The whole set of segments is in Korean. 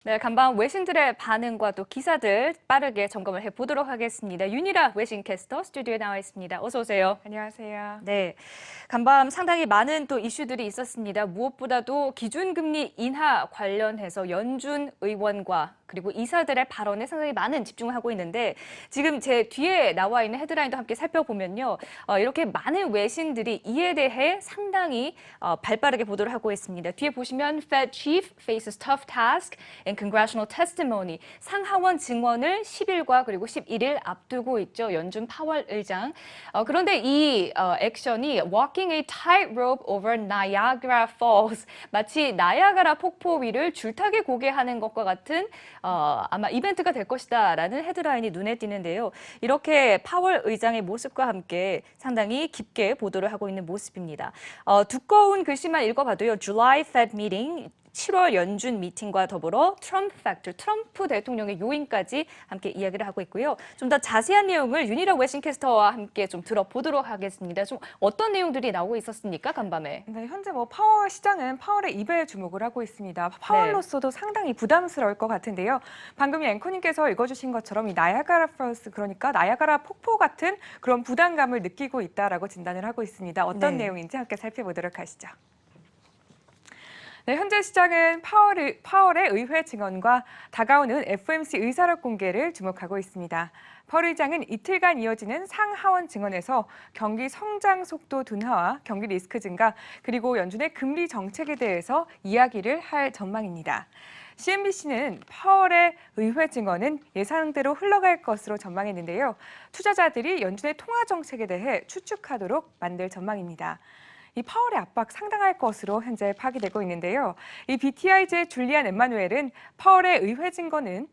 네, 간밤 외신들의 반응과 또 기사들 빠르게 점검을 해보도록 하겠습니다. 윤희라 외신캐스터 스튜디오에 나와 있습니다. 어서 오세요. 안녕하세요. 네, 간밤 상당히 많은 또 이슈들이 있었습니다. 무엇보다도 기준금리 인하 관련해서 연준 의원과 그리고 이사들의 발언에 상당히 많은 집중을 하고 있는데 지금 제 뒤에 나와 있는 헤드라인도 함께 살펴보면요. 이렇게 많은 외신들이 이에 대해 상당히 발빠르게 보도를 하고 있습니다. 뒤에 보시면 Fed Chief faces tough task and congressional testimony. 상하원 증언을 10일과 그리고 11일 앞두고 있죠. 연준 파월 의장. 그런데 이 액션이 walking a tightrope over Niagara Falls. 마치 나야가라 폭포 위를 줄타기 고개하는 것과 같은 아마 이벤트가 될 것이다라는 헤드라인이 눈에 띄는데요. 이렇게 파월 의장의 모습과 함께 상당히 깊게 보도를 하고 있는 모습입니다. 두꺼운 글씨만 읽어봐도요. July Fed Meeting. 7월 연준 미팅과 더불어 트럼프 팩터, 트럼프 대통령의 요인까지 함께 이야기를 하고 있고요. 좀 더 자세한 내용을 윤희라 외신캐스터와 함께 좀 들어보도록 하겠습니다. 좀 어떤 내용들이 나오고 있었습니까, 간밤에? 네, 현재 파월 시장은 파월의 입에 주목을 하고 있습니다. 파월로서도 상당히 부담스러울 것 같은데요. 방금 앵커님께서 읽어주신 것처럼 이 나야가라 펄스, 그러니까 나야가라 폭포 같은 그런 부담감을 느끼고 있다라고 진단을 하고 있습니다. 어떤 내용인지 함께 살펴보도록 하시죠. 네, 현재 시장은 파월의 의회 증언과 다가오는 FOMC 의사록 공개를 주목하고 있습니다. 파월 의장은 이틀간 이어지는 상하원 증언에서 경기 성장 속도 둔화와 경기 리스크 증가, 그리고 연준의 금리 정책에 대해서 이야기를 할 전망입니다. CNBC는 파월의 의회 증언은 예상대로 흘러갈 것으로 전망했는데요. 투자자들이 연준의 통화 정책에 대해 추측하도록 만들 전망입니다. 이 파월의 압박 상당할 것으로 현재 파기되고 있는데요. 이 BTIG의 줄리안 엠마누엘은 파월의 의회 증거는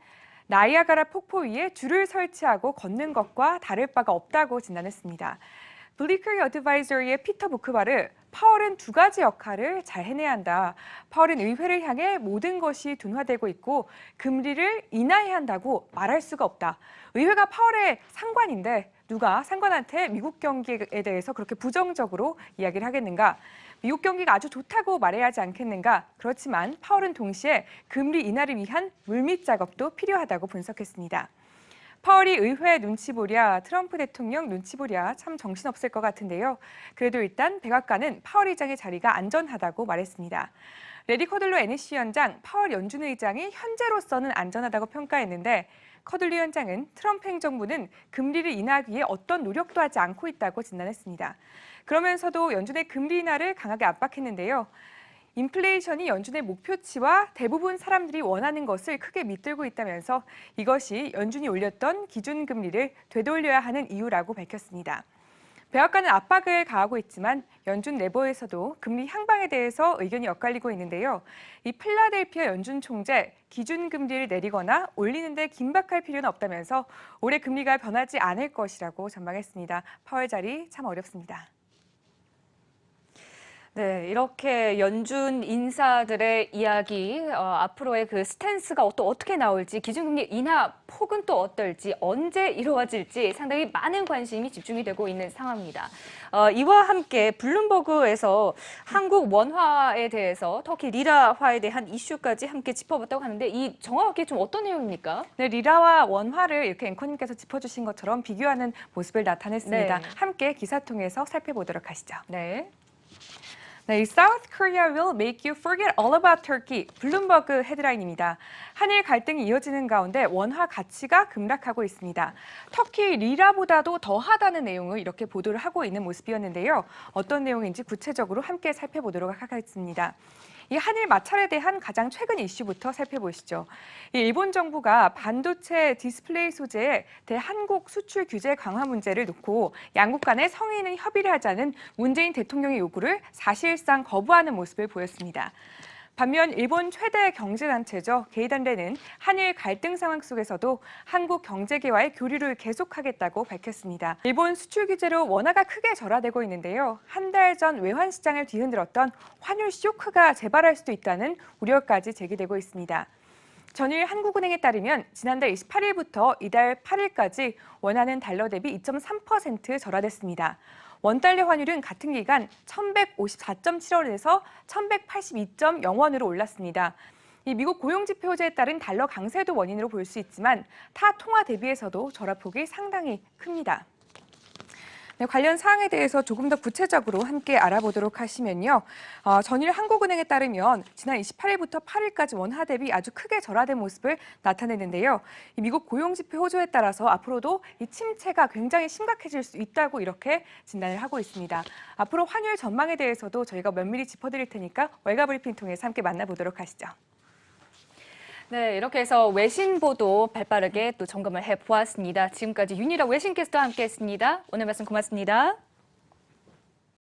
나이아가라 폭포 위에 줄을 설치하고 걷는 것과 다를 바가 없다고 진단했습니다. 블리커리 어드바이저리의 피터 부크바르, 파월은 두 가지 역할을 잘 해내야 한다. 파월은 의회를 향해 모든 것이 둔화되고 있고 금리를 인하해야 한다고 말할 수가 없다. 의회가 파월의 상관인데 누가 상관한테 미국 경기에 대해서 그렇게 부정적으로 이야기를 하겠는가? 미국 경기가 아주 좋다고 말해야 하지 않겠는가? 그렇지만 파월은 동시에 금리 인하를 위한 물밑 작업도 필요하다고 분석했습니다. 파월이 의회 눈치 보랴, 트럼프 대통령 눈치 보랴 참 정신없을 것 같은데요. 그래도 일단 백악관은 파월 의장의 자리가 안전하다고 말했습니다. 레리 커들로 NEC 위원장, 파월 연준 의장이 현재로서는 안전하다고 평가했는데 커들로 위원장은 트럼프 행정부는 금리를 인하하기 위해 어떤 노력도 하지 않고 있다고 진단했습니다. 그러면서도 연준의 금리 인하를 강하게 압박했는데요. 인플레이션이 연준의 목표치와 대부분 사람들이 원하는 것을 크게 밑들고 있다면서 이것이 연준이 올렸던 기준금리를 되돌려야 하는 이유라고 밝혔습니다. 백악관은 압박을 가하고 있지만 연준 내부에서도 금리 향방에 대해서 의견이 엇갈리고 있는데요. 이 필라델피아 연준 총재 기준금리를 내리거나 올리는 데 긴박할 필요는 없다면서 올해 금리가 변하지 않을 것이라고 전망했습니다. 파월 자리 참 어렵습니다. 네, 이렇게 연준 인사들의 이야기, 앞으로의 그 스탠스가 또 어떻게 나올지, 기준금리 인하 폭은 또 어떨지, 언제 이루어질지 상당히 많은 관심이 집중이 되고 있는 상황입니다. 이와 함께 블룸버그에서 한국 원화에 대해서 터키 리라화에 대한 이슈까지 함께 짚어봤다고 하는데 이 정확하게 좀 어떤 내용입니까? 네, 리라와 원화를 이렇게 앵커님께서 짚어주신 것처럼 비교하는 모습을 나타냈습니다. 네. 함께 기사 통해서 살펴보도록 하시죠. 네. 네, South Korea will make you forget all about Turkey. 블룸버그 헤드라인입니다. 한일 갈등이 이어지는 가운데 원화 가치가 급락하고 있습니다. 터키 리라보다도 더하다는 내용을 이렇게 보도를 하고 있는 모습이었는데요. 어떤 내용인지 구체적으로 함께 살펴보도록 하겠습니다. 이 한일 마찰에 대한 가장 최근 이슈부터 살펴보시죠. 이 일본 정부가 반도체 디스플레이 소재의 대한국 수출 규제 강화 문제를 놓고 양국 간의 성의 있는 협의를 하자는 문재인 대통령의 요구를 사실상 거부하는 모습을 보였습니다. 반면 일본 최대 경제단체죠. 게이단레는 한일 갈등 상황 속에서도 한국 경제계와의 교류를 계속하겠다고 밝혔습니다. 일본 수출 규제로 원화가 크게 절하되고 있는데요. 한 달 전 외환 시장을 뒤흔들었던 환율 쇼크가 재발할 수도 있다는 우려까지 제기되고 있습니다. 전일 한국은행에 따르면 지난달 28일부터 이달 8일까지 원화는 달러 대비 2.3% 절하됐습니다. 원달러 환율은 같은 기간 1154.7원에서 1182.0원으로 올랐습니다. 이 미국 고용지표 호조에 따른 달러 강세도 원인으로 볼 수 있지만 타 통화 대비해서도 절하폭이 상당히 큽니다. 네, 관련 사항에 대해서 조금 더 구체적으로 함께 알아보도록 하시면요. 전일 한국은행에 따르면 지난 28일부터 8일까지 원화 대비 아주 크게 절하된 모습을 나타내는데요. 이 미국 고용지표 호조에 따라서 앞으로도 이 침체가 굉장히 심각해질 수 있다고 이렇게 진단을 하고 있습니다. 앞으로 환율 전망에 대해서도 저희가 면밀히 짚어드릴 테니까 월가 브리핑 통해서 함께 만나보도록 하시죠. 네, 이렇게 해서 외신 보도 발빠르게 또 점검을 해보았습니다. 지금까지 윤희라 외신캐스터와 함께했습니다. 오늘 말씀 고맙습니다.